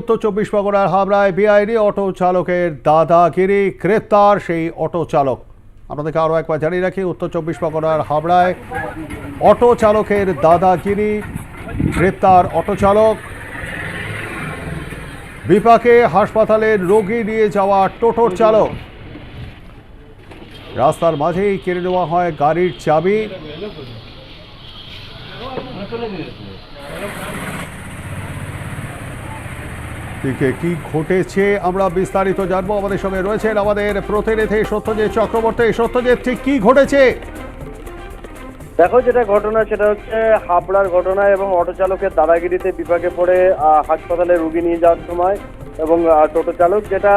উত্তর চব্বিশ পরগনার হাবড়ায় বেআইনি অটো চালকের দাদাগিরি, গ্রেপ্তার সেই অটো চালক। আপনাদেরকে আরও একবার জানিয়ে রাখি, উত্তর চব্বিশ পরগনার হাবড়ায় অটো চালকের দাদাগিরি, গ্রেপ্তার অটো চালক। বিপাকে হাসপাতালের রোগী নিয়ে যাওয়া টোটোর চালক। রাস্তার মাঝেই কেড়ে নেওয়া হয় গাড়ির চাবি। কি ঘটেছে আমরা বিস্তারিত জানবো। আমাদের সঙ্গে রয়েছেন আমাদের প্রতিনিধি সত্যজিৎ চক্রবর্তী। সত্যজিৎ, ঠিক কি ঘটেছে? দেখো, যেটা ঘটনা সেটা হচ্ছে হাবড়ার ঘটনা এবং অটো চালকের দাদাগিরিতে বিপাকে পড়ে হাসপাতালে রোগী নিয়ে যাওয়ার সময় এবং টোটো চালক, যেটা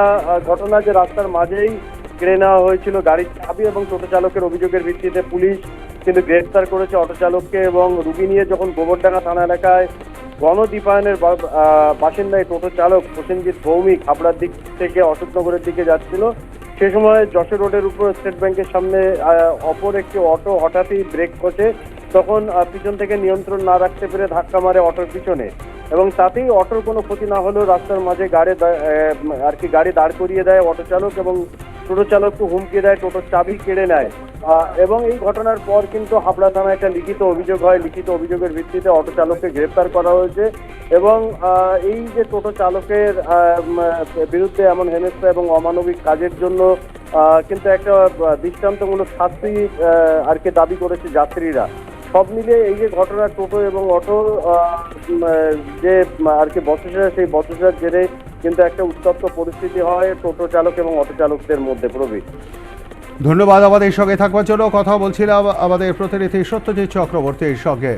ঘটনা যে রাস্তার মাঝেই কেড়ে নেওয়া হয়েছিল গাড়ির চাবি এবং টোটো চালকের অভিযোগের ভিত্তিতে পুলিশ কিন্তু গ্রেফতার করেছে অটো চালককে। এবং রোগী নিয়ে যখন গোবরডাঙ্গা থানা এলাকায় গণদীপায়নের বাসিন্দা টোটো চালক প্রসেনজিৎ ভৌমিক হাবড়ার দিক থেকে অশোকনগরের দিকে যাচ্ছিল, সে সময় যশোর রোডের উপর স্টেট ব্যাংকের সামনে অপর একটি অটো হঠাৎই ব্রেক কষে, তখন পিছন থেকে নিয়ন্ত্রণ না রাখতে পেরে ধাক্কা মারে অটোর পিছনে এবং তাতেই অটোর কোনো ক্ষতি না হলেও রাস্তার মাঝে গাড়ি দাঁড় করিয়ে দেয় অটো চালক এবং টোটো চালককে হুমকি দেয়, টোটোর চাবি কেড়ে নেয়। এবং এই ঘটনার পর কিন্তু হাবড়া থানায় একটা লিখিত অভিযোগ হয়। লিখিত অভিযোগের ভিত্তিতে অটো চালককে গ্রেফতার করা হয়েছে এবং এই যে টোটো চালকের বিরুদ্ধে এমন হেনস্থা এবং অমানবিক কাজের জন্য কিন্তু একটা দৃষ্টান্তমূলক শাস্তি দাবি করেছে যাত্রীরা। সব মিলিয়ে এই যে ঘটনা, টোটো এবং অটো যে বচসা, সেই বচসার জেরে কিন্তু একটা উত্তপ্ত পরিস্থিতি হয় টোটো চালক এবং অটো চালকদের মধ্যে। প্রবীর, ধন্যবাদ আমাদের সঙ্গে থাকবার জন্য। কথা বলছিলাম আমাদের প্রতিনিধি সত্যজিৎ চক্রবর্তীর সঙ্গে।